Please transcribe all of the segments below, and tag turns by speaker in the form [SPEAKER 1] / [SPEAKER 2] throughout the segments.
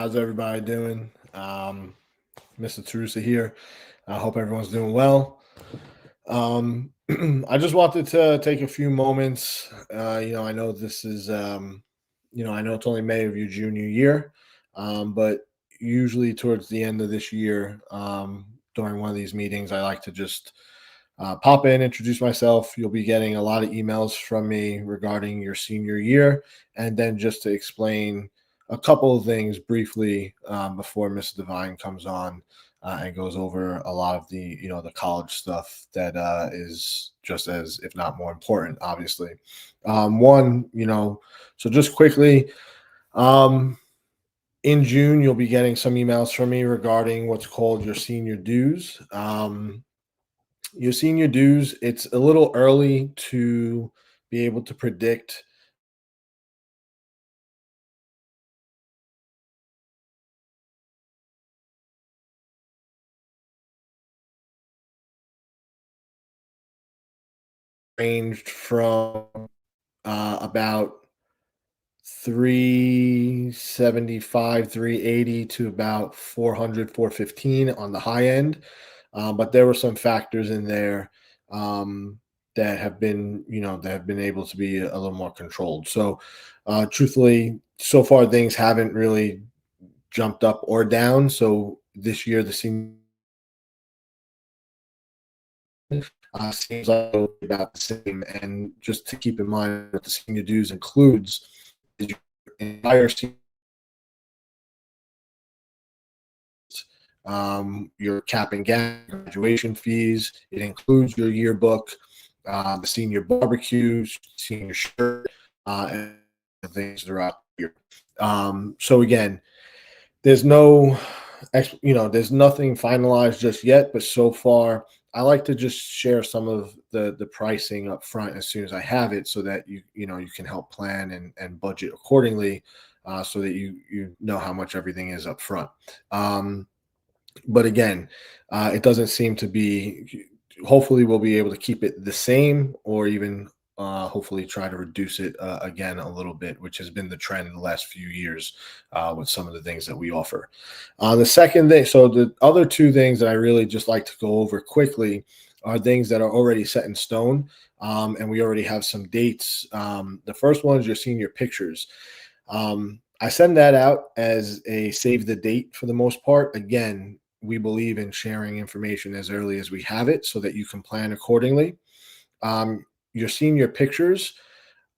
[SPEAKER 1] How's everybody doing? Mr. Terusa here. I hope everyone's doing well. I just wanted to take a few moments. I know this is, I know it's only May of your junior year, but usually towards the end of this year, during one of these meetings, I like to just pop in, introduce myself. You'll be getting a lot of emails from me regarding your senior year, and then just to explain a couple of things briefly before Miss Devine comes on and goes over a lot of the college stuff that is just as, if not more important, obviously. So just quickly, um, in June, you'll be getting some emails from me regarding what's called your senior dues. Your senior dues, it's a little early to be able to predict ranged from about 375, 380 to about 400, 415 on the high end. But there were some factors in there that have been able to be a little more controlled. So, truthfully, so far things haven't really jumped up or down. So this year, the senior seems like it'll be about the same. And just to keep in mind, what the senior dues includes is your entire your cap and gown, graduation fees. It includes your yearbook, the senior barbecue, senior shirt, and things throughout the year. So again, there's no, there's nothing finalized just yet, but so far, I like to just share some of the pricing up front as soon as I have it, so that you can help plan and budget accordingly, so that you know how much everything is up front. But again, it doesn't seem to be. Hopefully, we'll be able to keep it the same, or even hopefully try to reduce it again a little bit, which has been the trend in the last few years with some of the things that we offer. The second thing, so the other two things that I really just like to go over quickly are things that are already set in stone, and we already have some dates. The first one is your senior pictures. I send that out as a save the date for the most part. Again, we believe in sharing information as early as we have it so that you can plan accordingly. Your senior pictures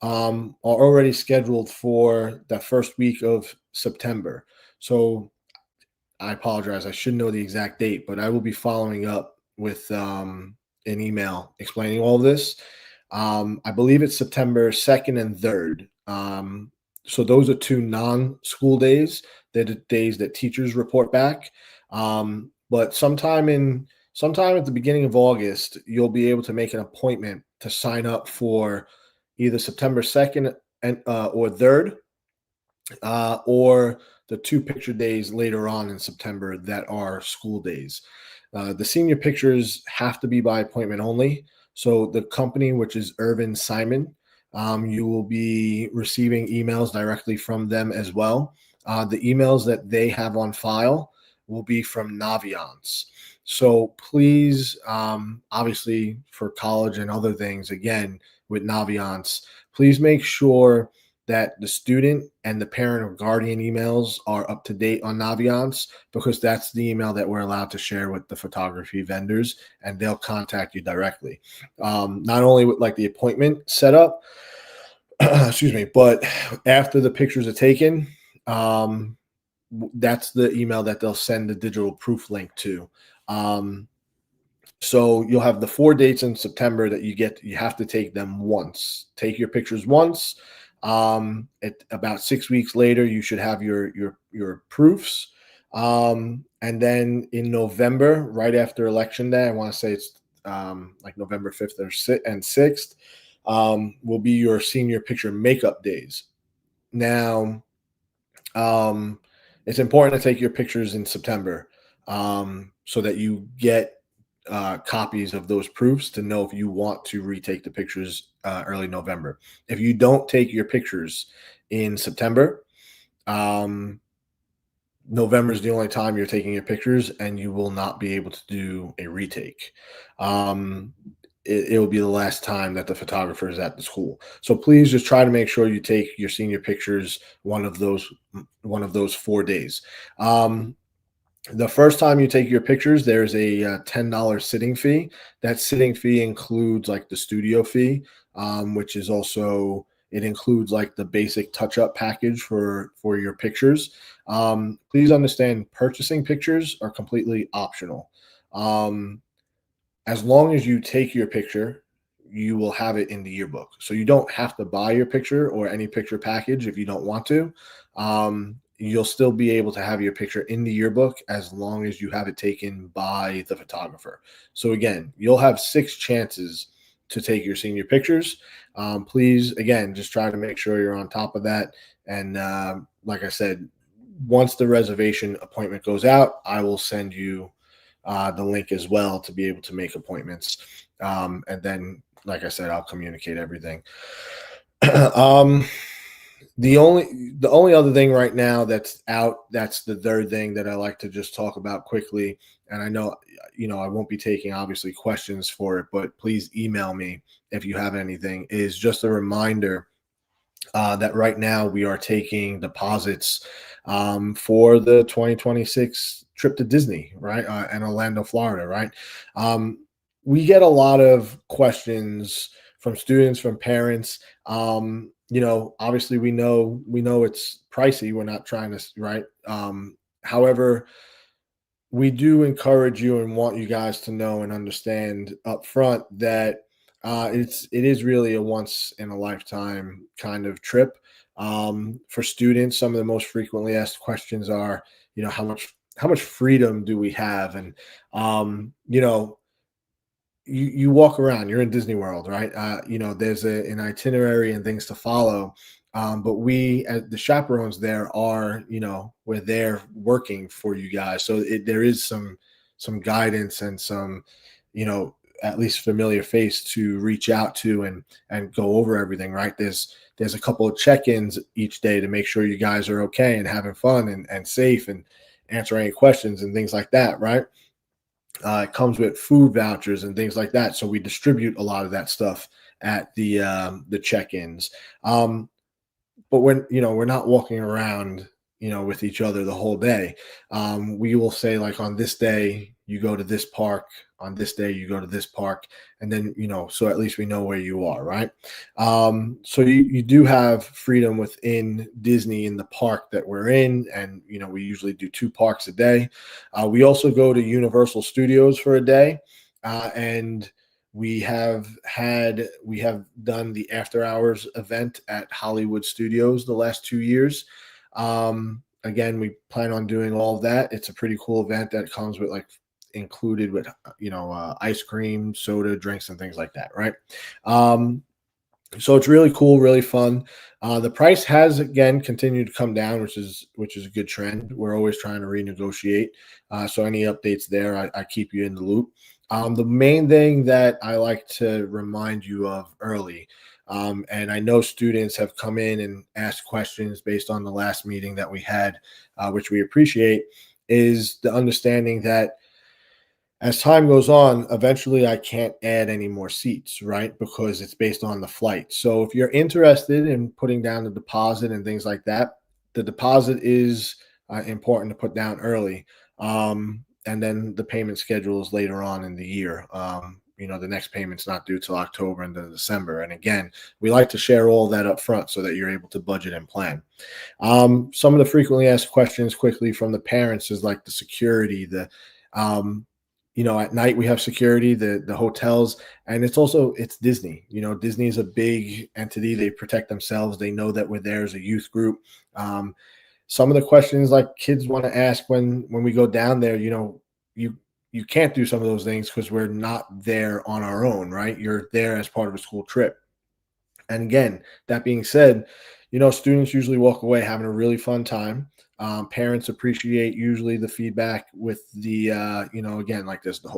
[SPEAKER 1] are already scheduled for the first week of September. So I apologize. I should know the exact date, but I will be following up with an email explaining all this. I believe it's September 2nd and 3rd. So those are two non-school days. They're the days that teachers report back. But sometime at the beginning of August, you'll be able to make an appointment to sign up for either September 2nd and or 3rd, or the two picture days later on in September that are school days. The senior pictures have to be by appointment only. So the company, which is Irvin Simon, you will be receiving emails directly from them as well. The emails that they have on file will be from Naviance. So please, obviously for college and other things, again, with Naviance, please make sure that the student and the parent or guardian emails are up to date on Naviance, because that's the email that we're allowed to share with the photography vendors, and they'll contact you directly. Not only with like the appointment set up, excuse me, but after the pictures are taken, that's the email that they'll send the digital proof link to. So you'll have the 4 dates in September that you have to take them once. Take your pictures once. At about 6 weeks later, you should have your proofs. And then in November, right after Election Day, I want to say it's like November 5th and 6th, will be your senior picture makeup days. Now, it's important to take your pictures in September, so that you get copies of those proofs to know if you want to retake the pictures early November. If you don't take your pictures in September, um, November is the only time you're taking your pictures, and you will not be able to do a retake. Um, it will be the last time that the photographer is at the school. So please just try to make sure you take your senior pictures one of those 4 days. Um, the first time you take your pictures, there's a $10 sitting fee. That sitting fee includes like the studio fee, which is also it includes like the basic touch-up package for your pictures. Please understand, purchasing pictures are completely optional. Um, as long as you take your picture, you will have it in the yearbook. So you don't have to buy your picture or any picture package if you don't want to. You'll still be able to have your picture in the yearbook as long as you have it taken by the photographer. So again, you'll have 6 chances to take your senior pictures. Please, again, just try to make sure you're on top of that. And like I said, once the reservation appointment goes out, I will send you the link as well to be able to make appointments. And then, like I said, I'll communicate everything. um, the only other thing right now that's out, that's the third thing that I like to just talk about quickly. And I know, I won't be taking obviously questions for it, but please email me if you have anything, is just a reminder that right now we are taking deposits for the 2026 trip to Disney, right? And Orlando, Florida, right? We get a lot of questions from students, from parents. Obviously we know it's pricey. We're not trying to, right? However, we do encourage you and want you guys to know and understand up front that it is really a once in a lifetime kind of trip. For students, some of the most frequently asked questions are, how much freedom do we have? And you walk around, you're in Disney World, right? There's an itinerary and things to follow. But we, as the chaperones there, we're there working for you guys. So there is some guidance and some, at least familiar face to reach out to and go over everything, right? There's a couple of check-ins each day to make sure you guys are okay and having fun and safe and answer any questions and things like that, right? It comes with food vouchers and things like that. So we distribute a lot of that stuff at the check-ins. But when we're not walking around with each other the whole day. We will say, like, on this day you go to this park, on this day you go to this park, and then so at least we know where you are, right? So you do have freedom within Disney in the park that we're in, and we usually do 2 parks a day. We also go to Universal Studios for a day, and we have done the after hours event at Hollywood Studios the last 2 years. Again, we plan on doing all of that. It's a pretty cool event that comes with, like, included with ice cream, soda, drinks, and things like that, right? So it's really cool, really fun. The price has again continued to come down, which is a good trend. We're always trying to renegotiate. So any updates there, I keep you in the loop. The main thing that I like to remind you of early, and I know students have come in and asked questions based on the last meeting that we had, which we appreciate, is the understanding that as time goes on, eventually I can't add any more seats, right? Because it's based on the flight. So if you're interested in putting down the deposit and things like that, the deposit is important to put down early. And then the payment schedules later on in the year. The next payment's not due till October and then December. And again, we like to share all that up front so that you're able to budget and plan. Some of the frequently asked questions quickly from the parents is like the security, at night we have security, the hotels, and it's Disney. Disney is a big entity. They protect themselves. They know that we're there as a youth group. Some of the questions like kids want to ask when we go down there, you can't do some of those things because we're not there on our own, right? You're there as part of a school trip. And again, that being said, students usually walk away having a really fun time. Parents appreciate usually the feedback with the, again, like there's the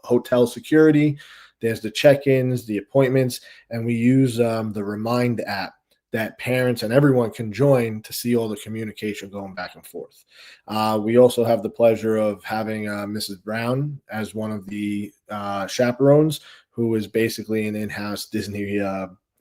[SPEAKER 1] hotel security, there's the check-ins, the appointments, and we use the Remind app that parents and everyone can join to see all the communication going back and forth. We also have the pleasure of having Mrs. Brown as one of the chaperones, who is basically an in-house Disney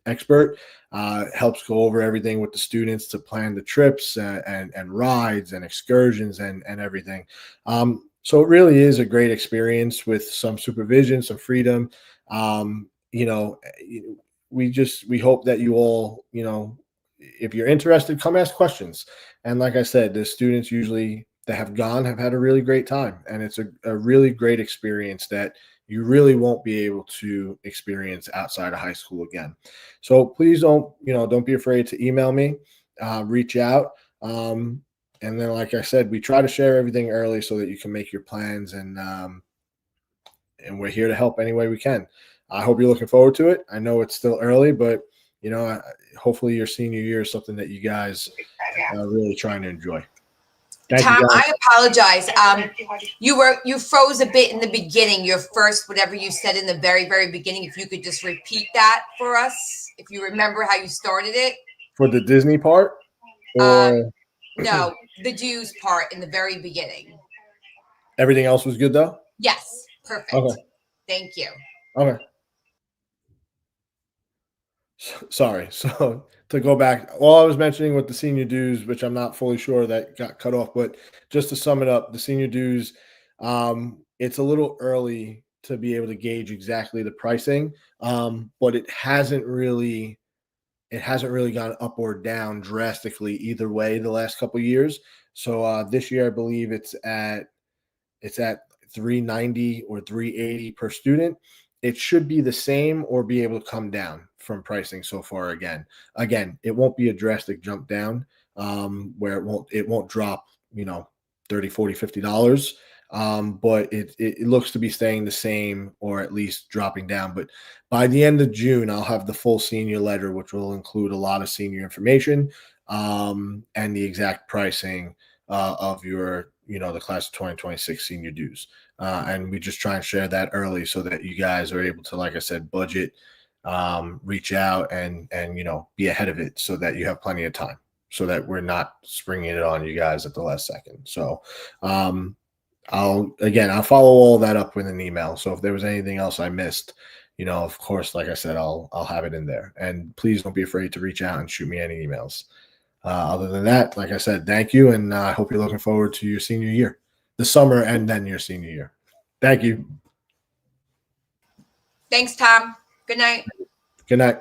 [SPEAKER 1] expert. Helps go over everything with the students to plan the trips and rides and excursions and everything. So it really is a great experience with some supervision, some freedom. You know, we hope that you all, if you're interested, come ask questions. And like I said, the students usually that have gone have had a really great time, and it's a really great experience that you really won't be able to experience outside of high school again. So please don't be afraid to email me, reach out. And then, like I said, we try to share everything early so that you can make your plans, and we're here to help any way we can. I hope you're looking forward to it. I know it's still early, but hopefully your senior year is something that you guys are really trying to enjoy. Thank
[SPEAKER 2] Tom,
[SPEAKER 1] you, guys.
[SPEAKER 2] I apologize. You froze a bit in the beginning. Your first, whatever you said in the very, very beginning. If you could just repeat that for us, if you remember how you started it.
[SPEAKER 1] For the Disney part, or
[SPEAKER 2] no, the dues part in the very beginning.
[SPEAKER 1] Everything else was good though?
[SPEAKER 2] Yes, perfect.
[SPEAKER 1] Okay.
[SPEAKER 2] Thank you.
[SPEAKER 1] Okay. Sorry. So to go back, all I was mentioning with the senior dues, which I'm not fully sure that got cut off, but just to sum it up, the senior dues, it's a little early to be able to gauge exactly the pricing, but it hasn't really gone up or down drastically either way the last couple of years. So this year, I believe it's at 390 or 380 per student. It should be the same or be able to come down from pricing so far. Again, it won't be a drastic jump down, where it won't drop, 30, 40, $50. But it looks to be staying the same or at least dropping down. But by the end of June, I'll have the full senior letter, which will include a lot of senior information, and the exact pricing of your, the class of 2026 senior dues. And we just try and share that early so that you guys are able to, like I said, budget, reach out and be ahead of it so that you have plenty of time, so that we're not springing it on you guys at the last second. So I'll follow all that up with an email. So if there was anything else I missed, of course, like I said, I'll have it in there. And please don't be afraid to reach out and shoot me any emails. Other than that, like I said, thank you, and I hope you're looking forward to your senior year, the summer, and then your senior year. Thank you.
[SPEAKER 2] Thanks, Tom. Good night.
[SPEAKER 1] Good night.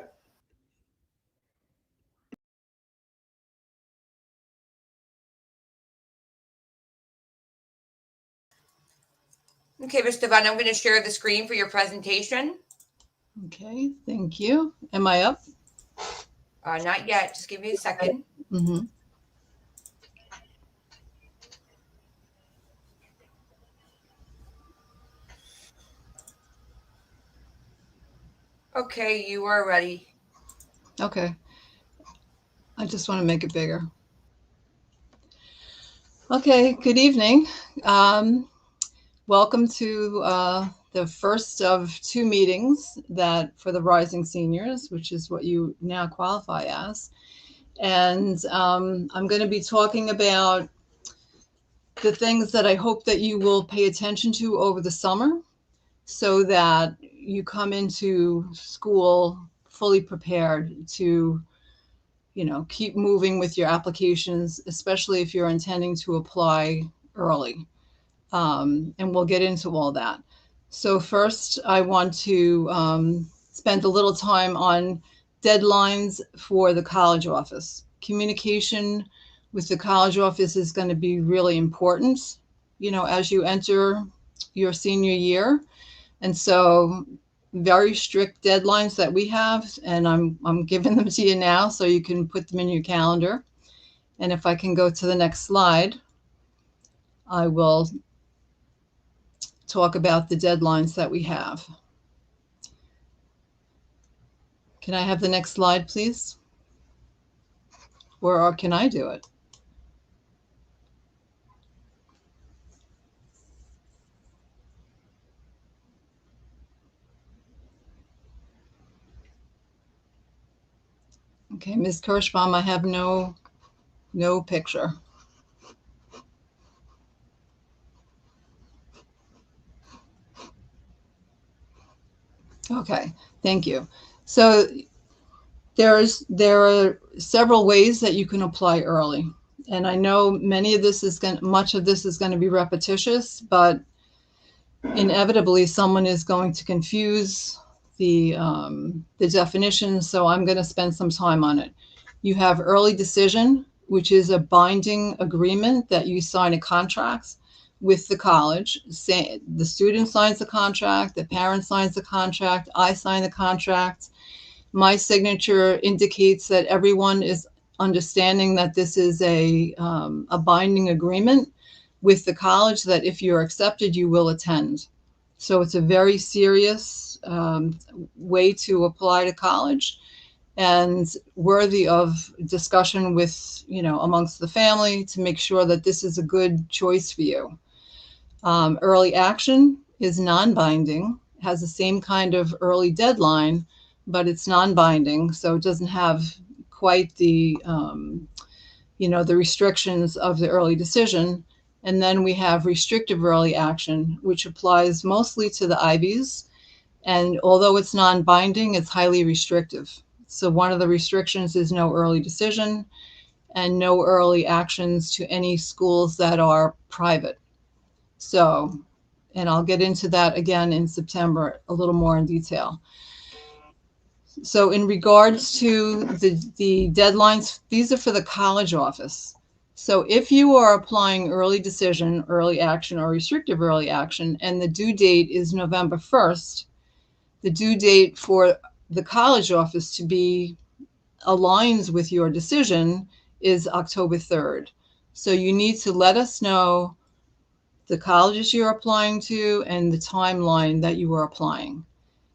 [SPEAKER 2] Okay, Mr. Van, I'm going to share the screen for your presentation.
[SPEAKER 3] Okay, thank you. Am I up?
[SPEAKER 2] Not yet. Just give me a second.
[SPEAKER 3] Mm-hmm.
[SPEAKER 2] Okay, you are ready.
[SPEAKER 3] Okay. I just want to make it bigger. Okay, good evening. Welcome to the first of two meetings that for the Rising Seniors, which is what you now qualify as. And I'm going to be talking about the things that I hope that you will pay attention to over the summer so that you come into school fully prepared to, keep moving with your applications, especially if you're intending to apply early. And we'll get into all that. So first, I want to spend a little time on deadlines for the college office. Communication with the college office is going to be really important, as you enter your senior year. And so very strict deadlines that we have, and I'm giving them to you now so you can put them in your calendar. And if I can go to the next slide, I will talk about the deadlines that we have. Can I have the next slide, please? Or can I do it? Okay, Ms. Kirschbaum, I have no picture. Okay, thank you. So there are several ways that you can apply early. And I know much of this is going to be repetitious, but inevitably someone is going to confuse the definition, so I'm going to spend some time on it. You have early decision, which is a binding agreement that you sign a contract with the college. Say the student signs the contract, the parent signs the contract, I sign the contract. My signature indicates that everyone is understanding that this is a binding agreement with the college, that if you're accepted, you will attend. So it's a very serious way to apply to college, and worthy of discussion with, amongst the family, to make sure that this is a good choice for you. Early action is non-binding, has the same kind of early deadline, but it's non-binding, so it doesn't have quite the the restrictions of the early decision. And then we have restrictive early action, which applies mostly to the IVs. And although it's non-binding, it's highly restrictive. So one of the restrictions is no early decision and no early actions to any schools that are private. So, and I'll get into that again in September a little more in detail. So in regards to the deadlines, these are for the college office. So if you are applying early decision, early action, or restrictive early action, and the due date is November 1st, the due date for the college office to be aligns with your decision is October 3rd. So you need to let us know the colleges you're applying to and the timeline that you are applying.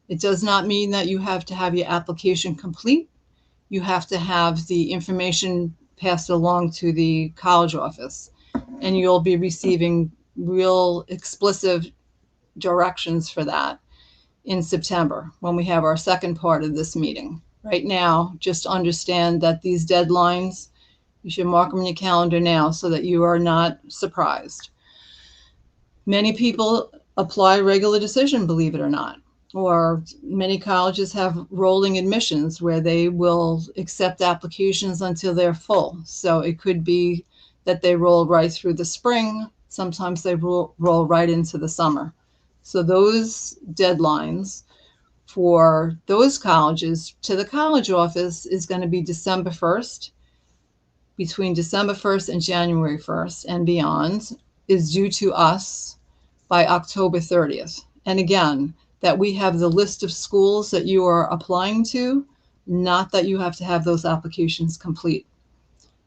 [SPEAKER 3] It does not mean that you have to have your application complete. You have to have the information passed along to the college office, and you'll be receiving real explicit directions for that in September when we have our second part of this meeting. Right now, just understand that these deadlines, you should mark them in your calendar now so that you are not surprised. Many people apply regular decision, believe it or not. Or many colleges have rolling admissions where they will accept applications until they're full. So it could be that they roll right through the spring. Sometimes they roll right into the summer. So those deadlines for those colleges to the college office is going to be December 1st. Between December 1st and January 1st and beyond is due to us by October 30th. And again, that we have the list of schools that you are applying to, not that you have to have those applications complete.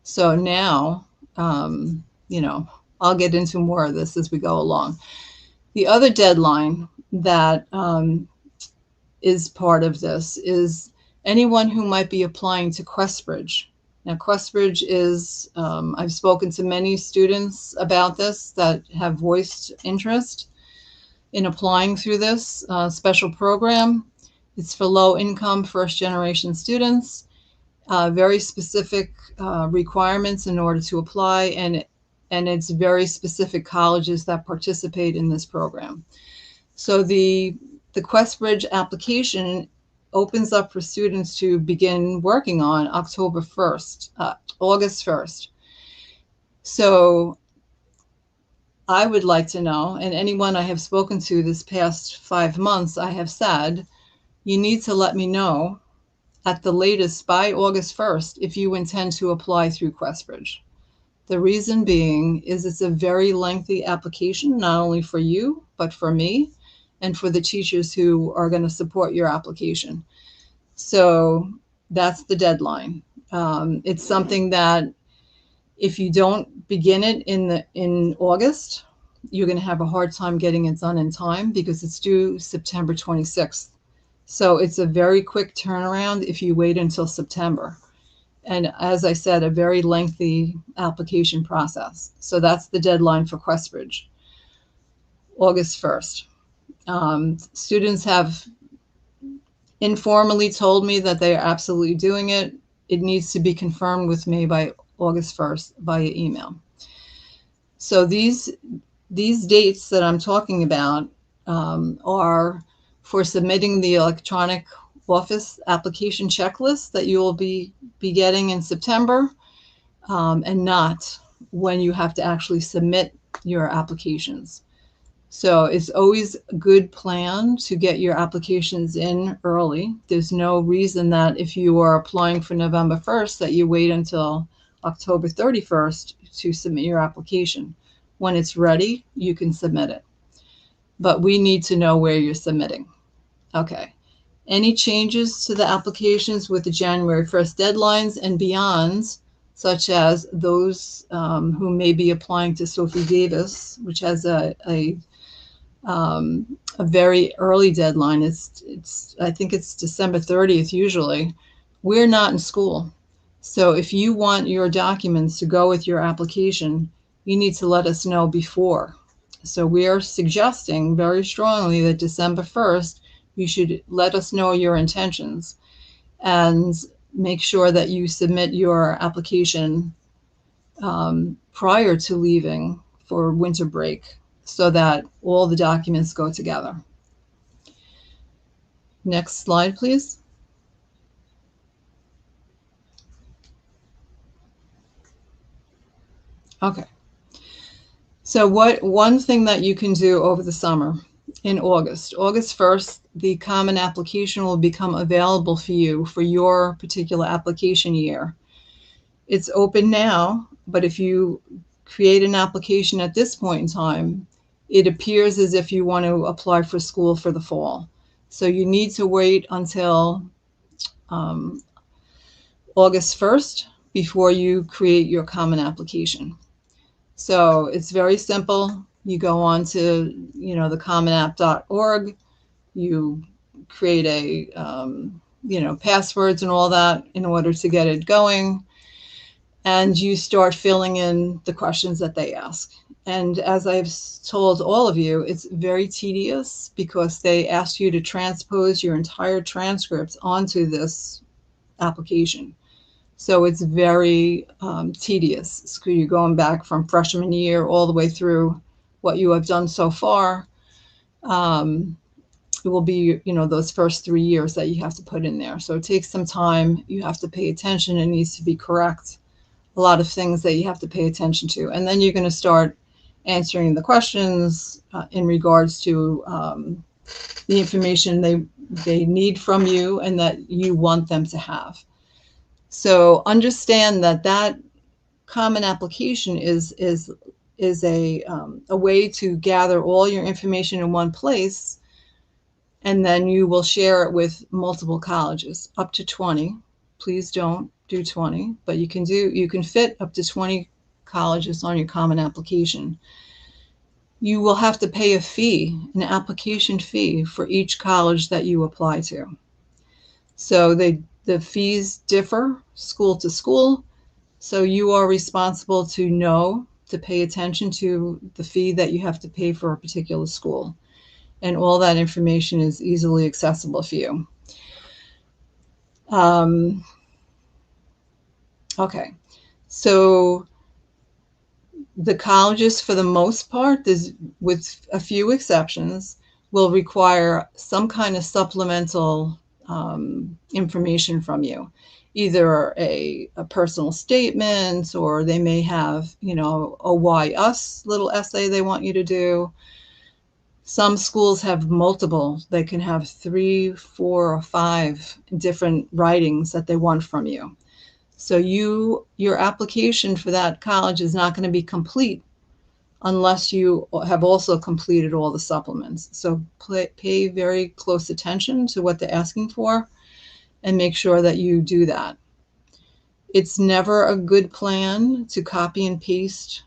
[SPEAKER 3] So now, I'll get into more of this as we go along. The other deadline that is part of this is anyone who might be applying to Questbridge. Now, Questbridge is, I've spoken to many students about this that have voiced interest in applying through this special program. It's for low-income first-generation students, very specific requirements in order to apply, and it's very specific colleges that participate in this program. So the Questbridge application opens up for students to begin working on August 1st. So I would like to know, and anyone I have spoken to this past 5 months, I have said, you need to let me know at the latest by August 1st if you intend to apply through Questbridge. The reason being is it's a very lengthy application, not only for you, but for me and for the teachers who are going to support your application. So that's the deadline. It's something that if you don't begin it in August, you're going to have a hard time getting it done in time because it's due September 26th. So it's a very quick turnaround if you wait until September. And as I said, a very lengthy application process. So that's the deadline for Questbridge, August 1st. Students have informally told me that they are absolutely doing it. it needs to be confirmed with me by August 1st via email. So these dates that I'm talking about are for submitting the electronic office application checklist that you will be getting in September, and not when you have to actually submit your applications. So it's always a good plan to get your applications in early. There's no reason that if you are applying for November 1st that you wait until October 31st to submit your application. When it's ready, you can submit it. But we need to know where you're submitting. Okay. Any changes to the applications with the January 1st deadlines and beyond, such as those who may be applying to Sophie Davis, which has a very early deadline. I think it's December 30th usually. We're not in school. So if you want your documents to go with your application, you need to let us know before. So we are suggesting very strongly that December 1st, you should let us know your intentions and make sure that you submit your application prior to leaving for winter break so that all the documents go together. Next slide, please. Okay. So one thing that you can do over the summer in August 1st, the common application will become available for you for your particular application year. It's open now, but if you create an application at this point in time, it appears as if you want to apply for school for the fall. So you need to wait until August 1st before you create your common application. So it's very simple. You go on to, the commonapp.org, you create a, passwords and all that in order to get it going. And you start filling in the questions that they ask. And as I've told all of you, it's very tedious because they ask you to transpose your entire transcripts onto this application. So it's very tedious. So you're going back from freshman year all the way through what you have done so far. It will be, those first 3 years that you have to put in there. So it takes some time. You have to pay attention. It needs to be correct. A lot of things that you have to pay attention to. And then you're going to start answering the questions in regards to the information they need from you and that you want them to have. So understand that common application is a way to gather all your information in one place, and then you will share it with multiple colleges, up to 20. Please don't do 20, but you can fit up to 20 colleges on your common application. You will have to pay a fee, an application fee for each college that you apply to. So the fees differ school to school. So you are responsible to pay attention to the fee that you have to pay for a particular school. And all that information is easily accessible for you. Okay, so the colleges, for the most part, with a few exceptions, will require some kind of supplemental information from you, either a personal statement, or they may have, a why us little essay they want you to do. Some schools have multiple. They can have 3, 4, or 5 different writings that they want from you. So your application for that college is not going to be complete unless you have also completed all the supplements. So pay very close attention to what they're asking for and make sure that you do that. It's never a good plan to copy and paste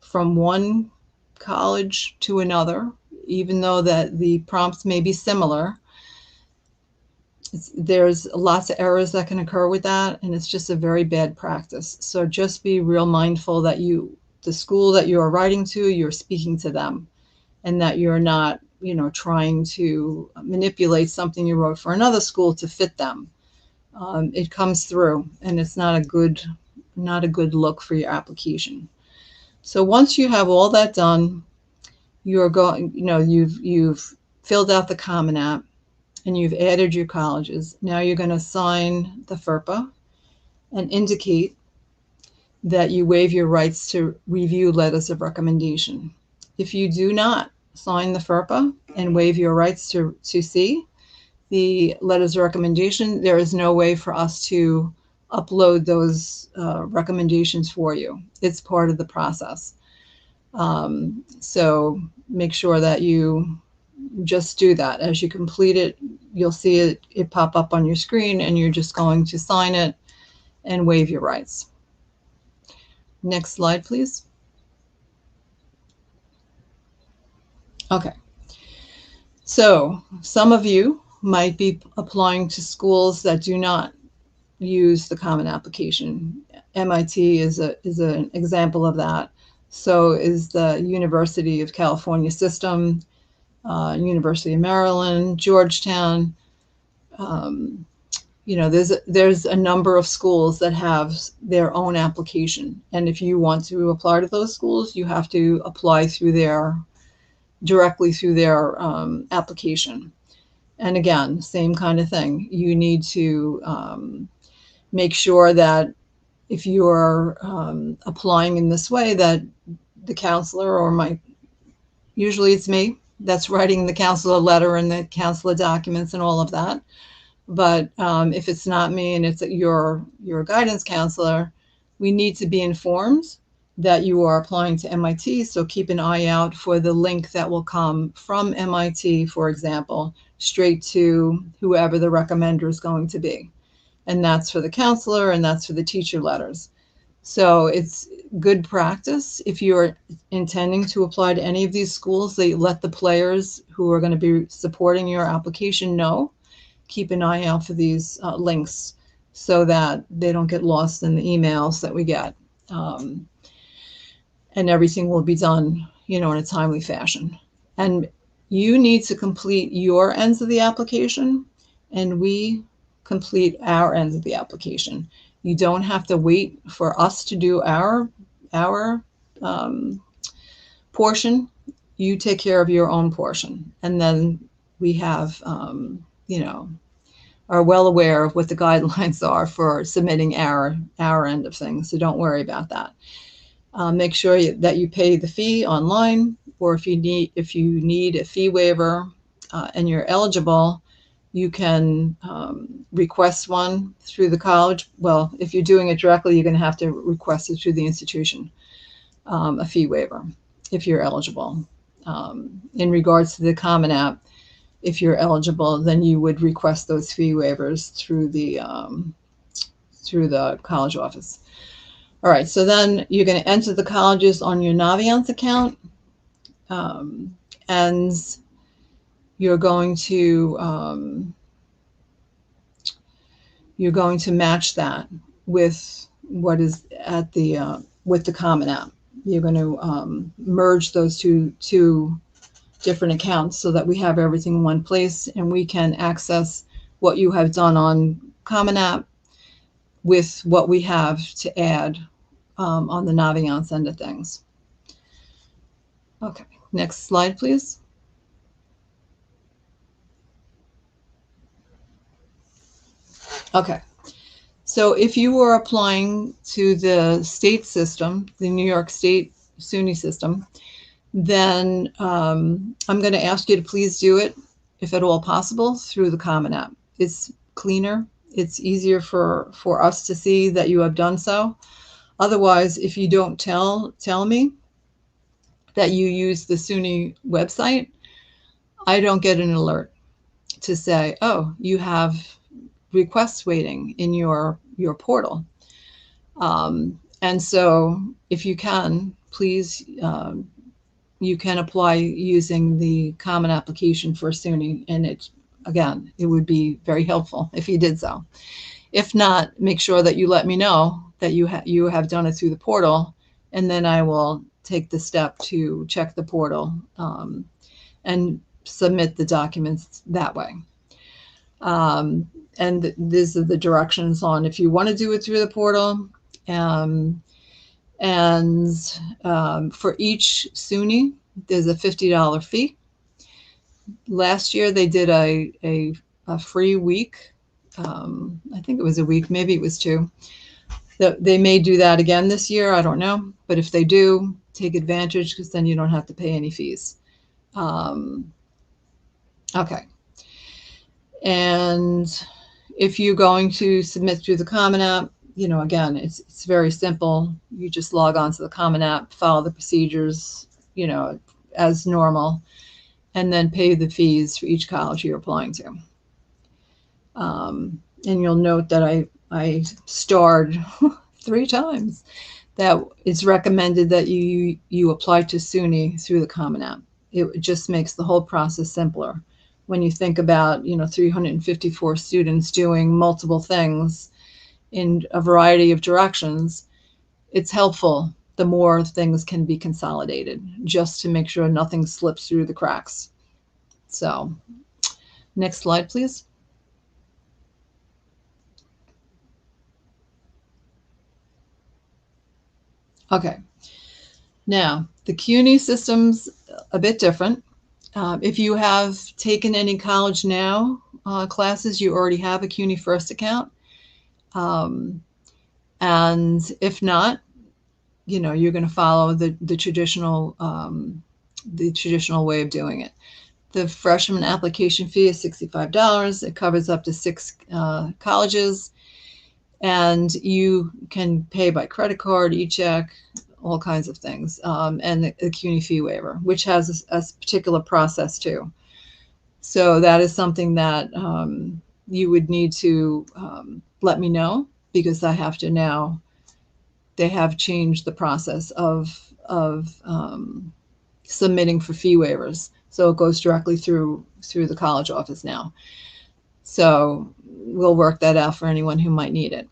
[SPEAKER 3] from one college to another, even though that the prompts may be similar. There's lots of errors that can occur with that, and it's just a very bad practice. So just be real mindful that the school that you're writing to, you're speaking to them, and that you're not, trying to manipulate something you wrote for another school to fit them. it comes through, and it's not a good look for your application. So once you have all that done, you're going, you've filled out the Common App and you've added your colleges. Now you're going to sign the FERPA and indicate that you waive your rights to review letters of recommendation. If you do not sign the FERPA and waive your rights to see the letters of recommendation, there is no way for us to upload those recommendations for you. It's part of the process. So make sure that you just do that. As you complete it, you'll see it pop up on your screen, and you're just going to sign it and waive your rights. Next slide, please. Okay. So some of you might be applying to schools that do not use the Common Application. MIT is an example of that. So is the University of California system, University of Maryland, Georgetown. There's a number of schools that have their own application. And if you want to apply to those schools, you have to apply directly through their application. And again, same kind of thing. You need to make sure that if you're applying in this way, that the counselor, or usually it's me that's writing the counselor letter and the counselor documents and all of that. But if it's not me and it's your guidance counselor, we need to be informed that you are applying to MIT. So keep an eye out for the link that will come from MIT, for example, straight to whoever the recommender is going to be. And that's for the counselor, and that's for the teacher letters. So it's good practice, if you're intending to apply to any of these schools, that you let the players who are going to be supporting your application know. Keep an eye out for these links so that they don't get lost in the emails that we get. And everything will be done, in a timely fashion. And you need to complete your ends of the application, and we complete our ends of the application. You don't have to wait for us to do our portion. You take care of your own portion. And then we have, are well aware of what the guidelines are for submitting our end of things. So don't worry about that. Make sure that you pay the fee online, or if you need a fee waiver and you're eligible, you can request one through the college. Well, if you're doing it directly, you're going to have to request it through the institution, a fee waiver, if you're eligible. In regards to the Common App, if you're eligible, then you would request those fee waivers through the college office. All right, so then you're going to enter the colleges on your Naviance account, and you're going to match that with what is at with the Common App. You're going to merge those two different accounts so that we have everything in one place, and we can access what you have done on Common App with what we have to add on the Naviance end of things. Okay, next slide, please. Okay, so if you were applying to the state system, the New York State SUNY system, then I'm going to ask you to please do it, if at all possible, through the Common App. It's cleaner. It's easier for us to see that you have done so. Otherwise, if you don't tell me that you use the SUNY website, I don't get an alert to say, oh, you have requests waiting in your portal. And so if you can, please, you can apply using the Common Application for SUNY, and it would be very helpful if you did so. If not, make sure that you let me know that you have done it through the portal, and then I will take the step to check the portal and submit the documents that way. And these are the directions on if you want to do it through the portal. For each SUNY, there's a $50 fee. Last year they did a free week. I think it was a week, maybe it was 2. They may do that again this year, I don't know. But if they do, take advantage, because then you don't have to pay any fees. Okay. And if you're going to submit through the Common App, again, it's very simple. You just log on to the Common App, follow the procedures, as normal, and then pay the fees for each college you're applying to. And you'll note that I starred 3 times that it's recommended that you apply to SUNY through the Common App. It just makes the whole process simpler. When you think about 354 students doing multiple things in a variety of directions, it's helpful the more things can be consolidated, just to make sure nothing slips through the cracks. So next slide, please. Okay, now the CUNY system's a bit different. If you have taken any College Now classes, you already have a CUNY First account. And if not, you're going to follow the traditional way of doing it. The freshman application fee is $65. It covers up to 6 colleges, and you can pay by credit card, e-check, all kinds of things, and the CUNY fee waiver, which has a particular process too. So that is something that you would need to let me know, because I have to now. They have changed the process of submitting for fee waivers, so it goes directly through the college office now. So we'll work that out for anyone who might need it.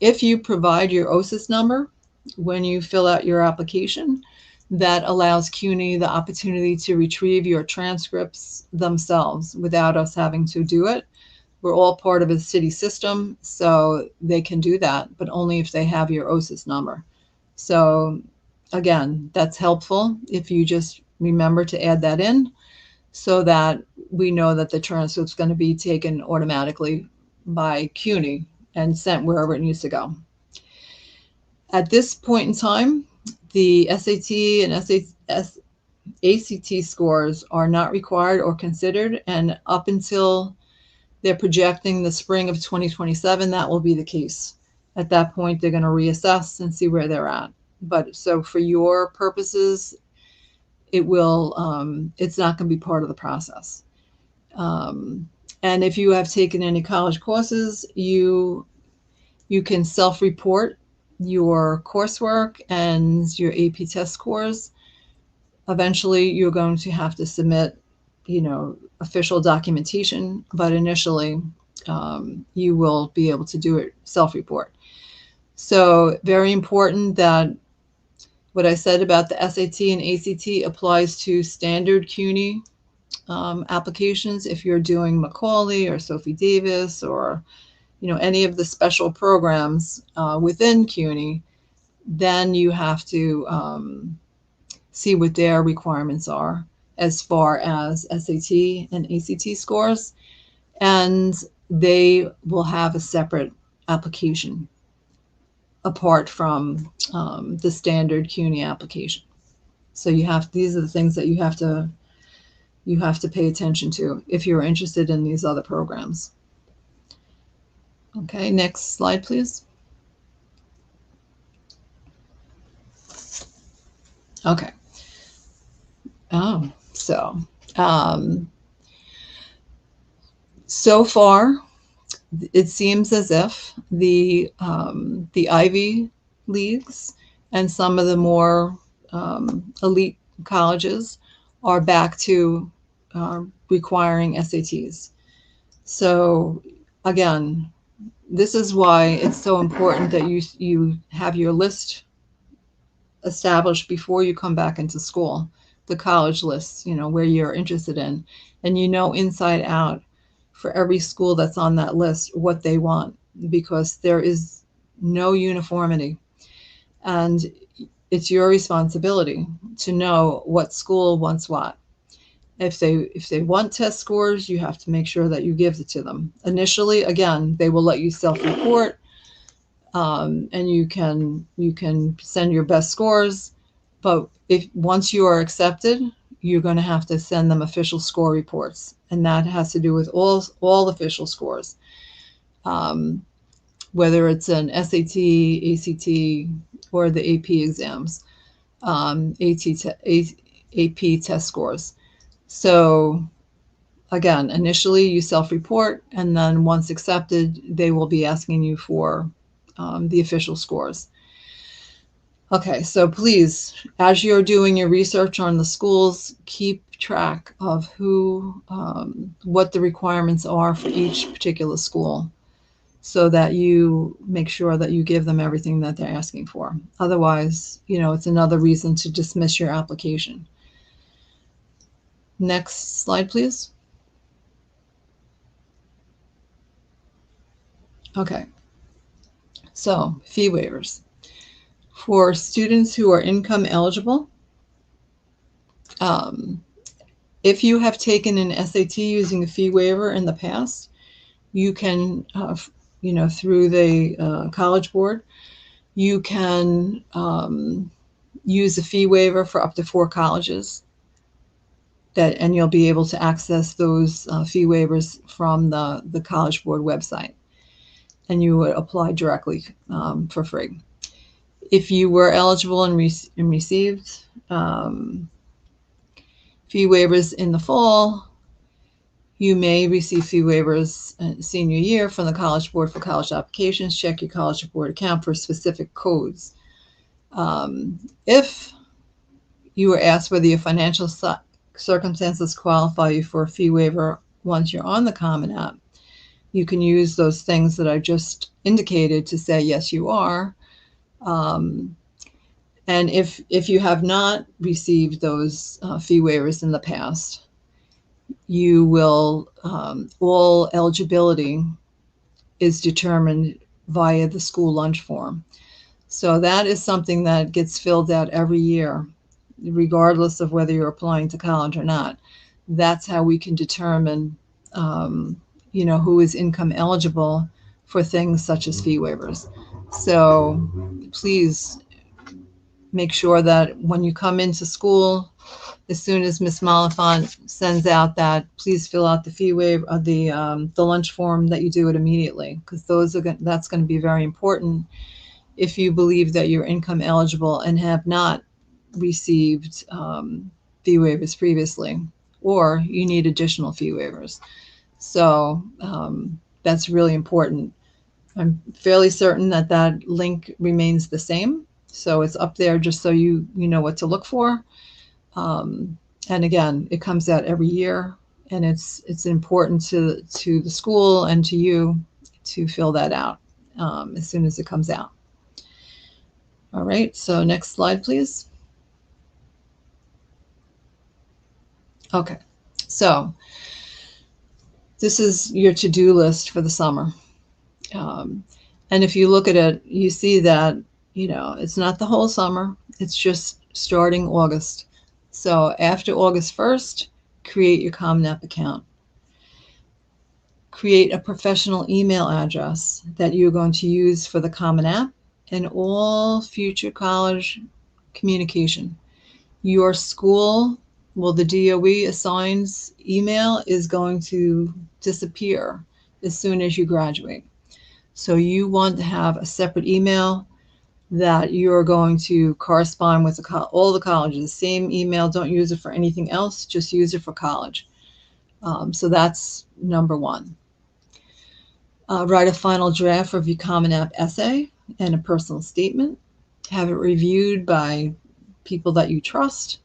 [SPEAKER 3] If you provide your OSIS number when you fill out your application, that allows CUNY the opportunity to retrieve your transcripts themselves without us having to do it. We're all part of a city system, so they can do that, but only if they have your OSIS number. So again, that's helpful if you just remember to add that in, so that we know that the transcript's going to be taken automatically by CUNY and sent wherever it needs to go. At this point in time, the SAT and ACT scores are not required or considered, and up until they're projecting the spring of 2027, that will be the case. At that point, they're going to reassess and see where they're at. But so for your purposes, it's not going to be part of the process. And if you have taken any college courses, you can self-report your coursework and your AP test scores. Eventually, you're going to have to submit, official documentation, but initially, you will be able to do it self-report. So very important that what I said about the SAT and ACT applies to standard CUNY applications. If you're doing Macaulay or Sophie Davis or any of the special programs within CUNY, then you have to see what their requirements are as far as SAT and ACT scores, and they will have a separate application apart from the standard CUNY application. So these are the things that you have to pay attention to if you're interested in these other programs. Okay, next slide, please. Okay. So far, it seems as if the Ivy Leagues and some of the more elite colleges are back to requiring SATs. So again, this is why it's so important that you have your list established before you come back into school, the college lists, where you're interested in, and inside out for every school that's on that list what they want, because there is no uniformity. And it's your responsibility to know what school wants what. If they want test scores, you have to make sure that you give it to them. Initially, again, they will let you self-report, and you can send your best scores. But if once you are accepted, you're going to have to send them official score reports, and that has to do with all official scores, whether it's an SAT, ACT, or the AP exams, AP test scores. So again, initially you self-report, and then once accepted, they will be asking you for the official scores. Okay, so please, as you're doing your research on the schools, keep track of what the requirements are for each particular school, so that you make sure that you give them everything that they're asking for. Otherwise, it's another reason to dismiss your application. Next slide, please. Okay, so fee waivers. For students who are income eligible, if you have taken an SAT using a fee waiver in the past, you can, through the College Board, you can use a fee waiver for up to 4 colleges, and you'll be able to access those fee waivers from the College Board website, and you would apply directly for free. If you were eligible and received fee waivers in the fall, you may receive fee waivers senior year from the College Board for college applications. Check your College Board account for specific codes. If you were asked whether your financial circumstances qualify you for a fee waiver once you're on the Common App, you can use those things that I just indicated to say, yes, you are. And if you have not received those fee waivers in the past, you will, all eligibility is determined via the school lunch form. So that is something that gets filled out every year, regardless of whether you're applying to college or not. That's how we can determine, who is income eligible for things such as fee waivers. So please make sure that when you come into school, as soon as Ms. Malafont sends out that, please fill out the fee waiver, the lunch form, that you do it immediately, because that's going to be very important if you believe that you're income eligible and have not received fee waivers previously, or you need additional fee waivers. So that's really important. I'm fairly certain that link remains the same. So it's up there just so you know what to look for. And again, it comes out every year, and it's important to the school and to you to fill that out as soon as it comes out. All right, so next slide, please. Okay, so this is your to-do list for the summer. And if you look at it, you see that, it's not the whole summer. It's just starting August. So after August 1st, create your Common App account. Create a professional email address that you're going to use for the Common App and all future college communication. Your school, the DOE assigns email is going to disappear as soon as you graduate. So you want to have a separate email that you're going to correspond with all the colleges. Same email, don't use it for anything else, just use it for college. So that's number one. Write a final draft of your Common App essay and a personal statement. Have it reviewed by people that you trust.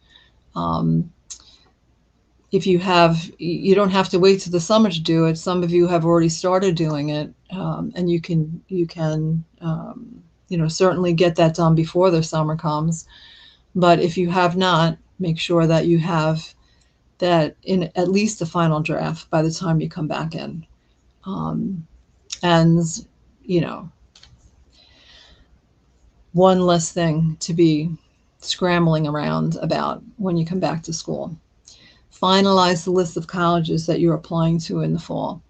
[SPEAKER 3] If you don't have to wait till the summer to do it. Some of you have already started doing it, and you can certainly get that done before the summer comes. But if you have not, make sure that you have that in at least the final draft by the time you come back in. And, you know, one less thing to be scrambling around about when you come back to school. Finalize the list of colleges that you're applying to in the fall.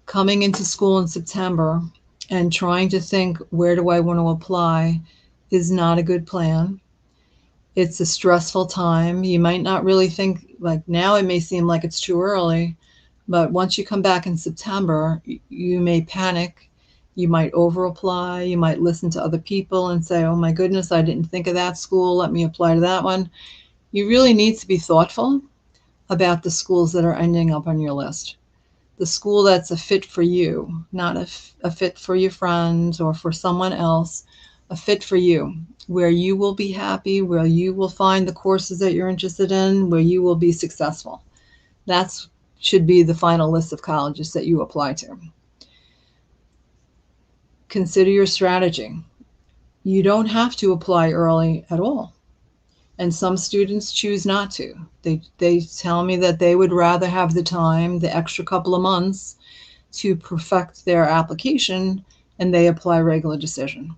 [SPEAKER 3] Coming into school in September and trying to think, where do I want to apply, is not a good plan. It's a stressful time. You might not really think, like now it may seem like it's too early, but once you come back in September, you may panic. You might over apply. You might listen to other people and say, oh my goodness, I didn't think of that school. Let me apply to that one. You really need to be thoughtful about the schools that are ending up on your list. The school that's a fit for you, not a fit for your friends or for someone else, a fit for you, where you will be happy, where you will find the courses that you're interested in, where you will be successful. That's should be the final list of colleges that you apply to. Consider your strategy. You don't have to apply early at all. And some students choose not to. They tell me that they would rather have the time, the extra couple of months, to perfect their application, and they apply regular decision.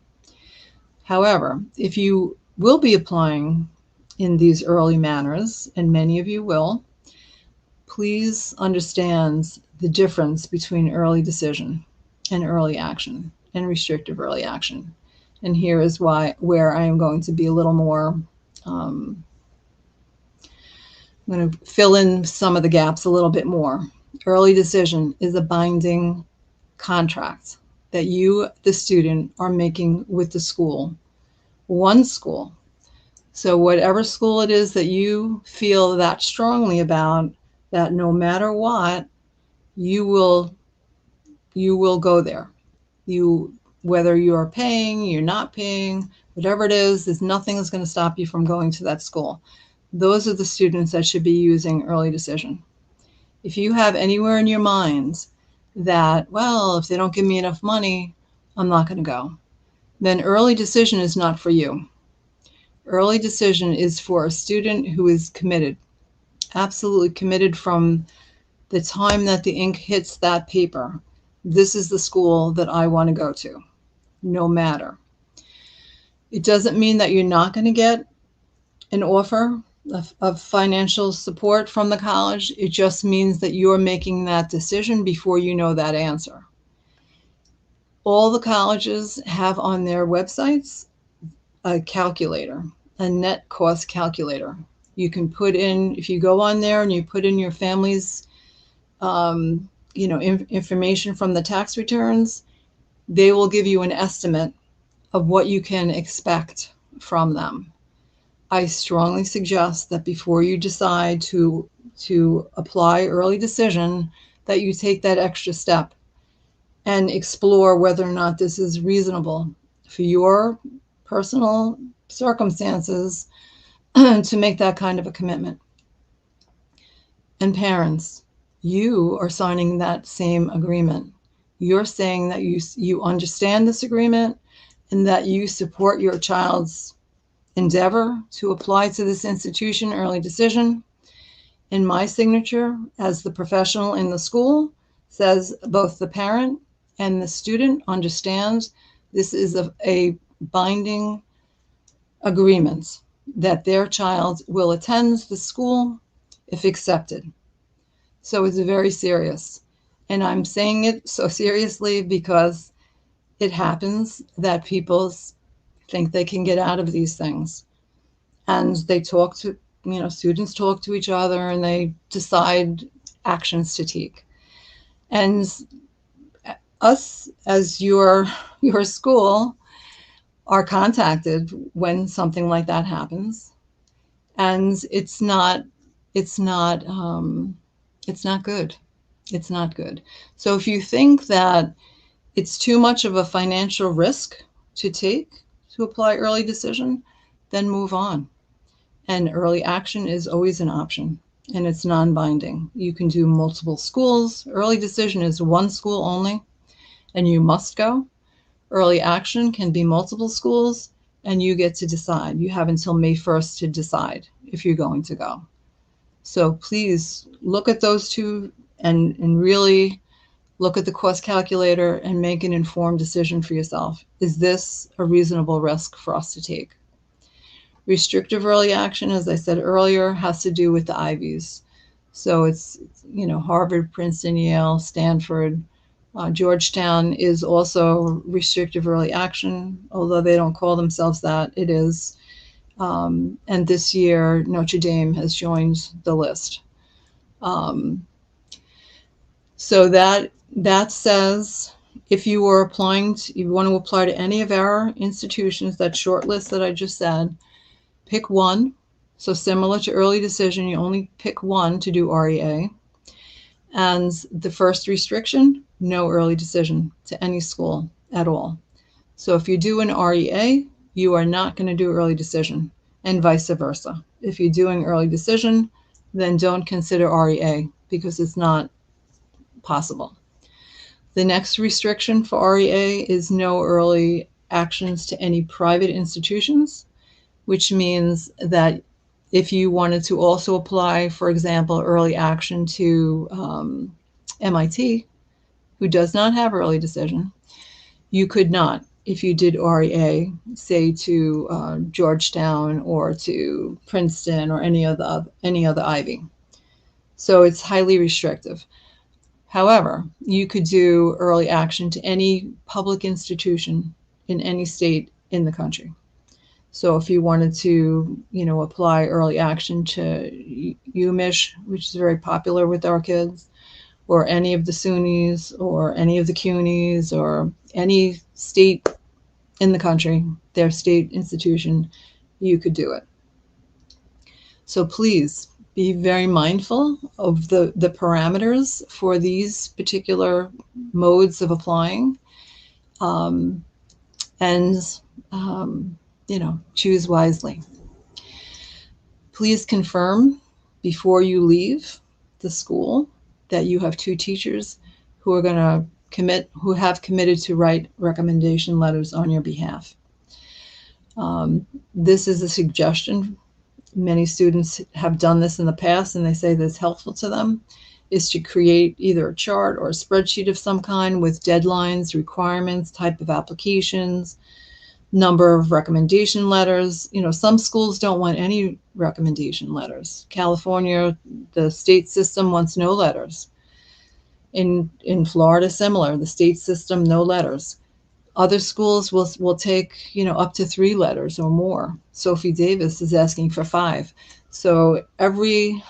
[SPEAKER 3] However, if you will be applying in these early manners, and many of you will, please understand the difference between early decision and early action and restrictive early action. And here is where I am going to be a little more, I'm going to fill in some of the gaps a little bit more. Early decision is a binding contract that you, the student, are making with the school, one school. So whatever school it is that you feel that strongly about, that no matter what, you will go there. Whether you're paying, you're not paying, whatever it is, there's nothing that's going to stop you from going to that school. Those are the students that should be using early decision. If you have anywhere in your mind that, well, if they don't give me enough money, I'm not going to go, then early decision is not for you. Early decision is for a student who is committed, absolutely committed from the time that the ink hits that paper. This is the school that I want to go to, no matter. It doesn't mean that you're not going to get an offer of financial support from the college. It just means that you're making that decision before you know that answer. All the colleges have on their websites a calculator, a net cost calculator. You can put in, if you go on there and you put in your family's information from the tax returns, they will give you an estimate of what you can expect from them. I strongly suggest that before you decide to apply early decision, that you take that extra step and explore whether or not this is reasonable for your personal circumstances to make that kind of a commitment. And parents, you are signing that same agreement. You're saying that you understand this agreement and that you support your child's endeavor to apply to this institution early decision. And my signature as the professional in the school says both the parent and the student understands this is a binding agreement that their child will attend the school if accepted. So it's very serious. And I'm saying it so seriously because it happens that people think they can get out of these things. And they talk to, students talk to each other and they decide actions to take. And us as your school are contacted when something like that happens. And it's not good. It's not good. So if you think that it's too much of a financial risk to take to apply early decision, then move on. And early action is always an option, and it's non-binding. You can do multiple schools. Early decision is one school only, and you must go. Early action can be multiple schools, and you get to decide. You have until May 1st to decide if you're going to go. So please look at those two and really look at the cost calculator and make an informed decision for yourself. Is this a reasonable risk for us to take? Restrictive early action, as I said earlier, has to do with the Ivies. So it's Harvard, Princeton, Yale, Stanford, Georgetown is also restrictive early action, although they don't call themselves that. It is. And this year, Notre Dame has joined the list. So that says if you were you want to apply to any of our institutions, that short list that I just said, pick one. So similar to early decision, you only pick one to do REA. And the first restriction, no early decision to any school at all. So if you do an REA, you are not going to do early decision, and vice versa. If you're doing early decision, then don't consider REA because it's not possible. The next restriction for REA is no early actions to any private institutions, which means that if you wanted to also apply, for example, early action to MIT, who does not have early decision, you could not. If you did REA, say to Georgetown or to Princeton or any other Ivy. So it's highly restrictive. However, you could do early action to any public institution in any state in the country. So if you wanted to, apply early action to UMich, which is very popular with our kids, or any of the SUNYs or any of the CUNYs or any state in the country, their state institution, you could do it. So please be very mindful of the parameters for these particular modes of applying, and choose wisely. Please confirm before you leave the school that you have 2 teachers who are going to who have committed to write recommendation letters on your behalf. This is a suggestion. Many students have done this in the past and they say that's helpful to them, is to create either a chart or a spreadsheet of some kind with deadlines, requirements, type of applications, number of recommendation letters. Some schools don't want any recommendation letters. California, the state system wants no letters. In Florida, similar, the state system, no letters. Other schools will take, up to 3 letters or more. Sophie Davis is asking for 5. So every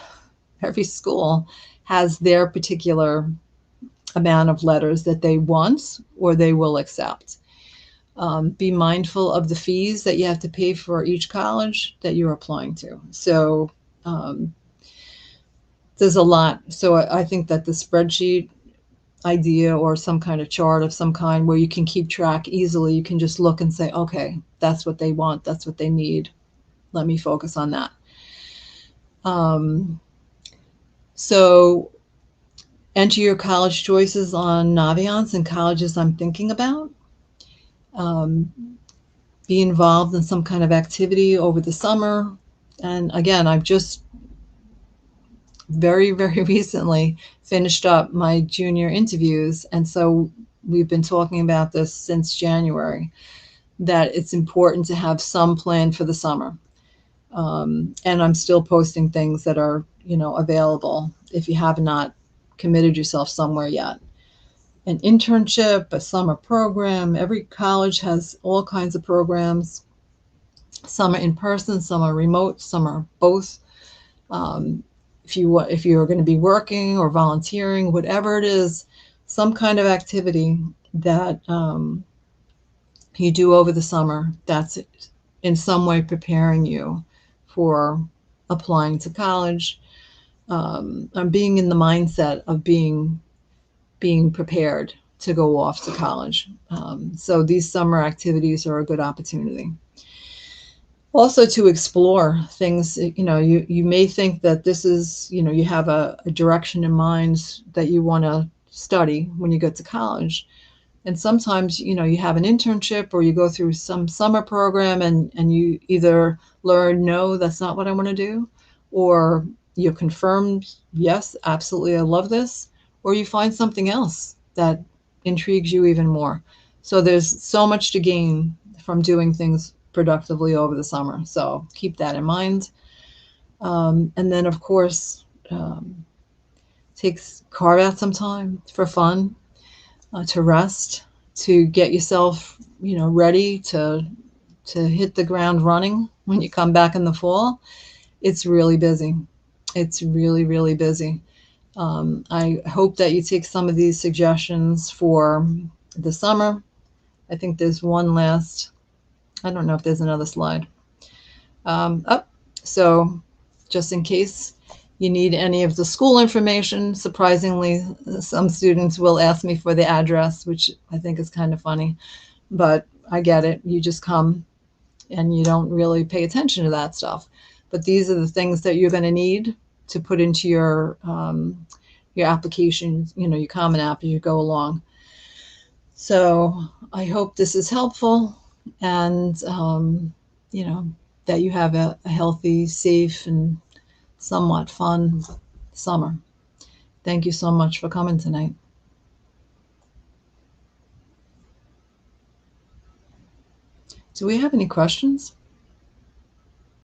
[SPEAKER 3] school has their particular amount of letters that they want or they will accept. Be mindful of the fees that you have to pay for each college that you're applying to. So there's a lot. So I think that the spreadsheet idea or some kind of chart of some kind where you can keep track easily, you can just look and say, okay, that's what they want, that's what they need. Let me focus on that. So enter your college choices on Naviance and colleges I'm thinking about. Be involved in some kind of activity over the summer. And again, I've just very, very recently finished up my junior interviews. And so we've been talking about this since January, that it's important to have some plan for the summer. And I'm still posting things that are, available if you have not committed yourself somewhere yet. An internship, a summer program. Every college has all kinds of programs. Some are in person, some are remote, some are both. If you're going to be working or volunteering, whatever it is, some kind of activity that you do over the summer, that's in some way preparing you for applying to college. I'm being in the mindset of being prepared to go off to college. So these summer activities are a good opportunity. Also to explore things, you may think that this is, you have a direction in mind that you want to study when you get to college. And sometimes, you have an internship or you go through some summer program and you either learn, no, that's not what I want to do, or you're confirmed, yes, absolutely, I love this, or you find something else that intrigues you even more. So there's so much to gain from doing things productively over the summer. So keep that in mind. And then, of course, carve out some time for fun, to rest, to get yourself, ready to hit the ground running when you come back in the fall. It's really busy. It's really, really busy. I hope that you take some of these suggestions for the summer. I think there's one last, I don't know if there's another slide. So just in case you need any of the school information, surprisingly, some students will ask me for the address, which I think is kind of funny, but I get it. You just come and you don't really pay attention to that stuff. But these are the things that you're going to need to put into your application, your Common App as you go along. So I hope this is helpful, and that you have a healthy, safe, and somewhat fun summer. Thank you so much for coming tonight. Do we have any questions?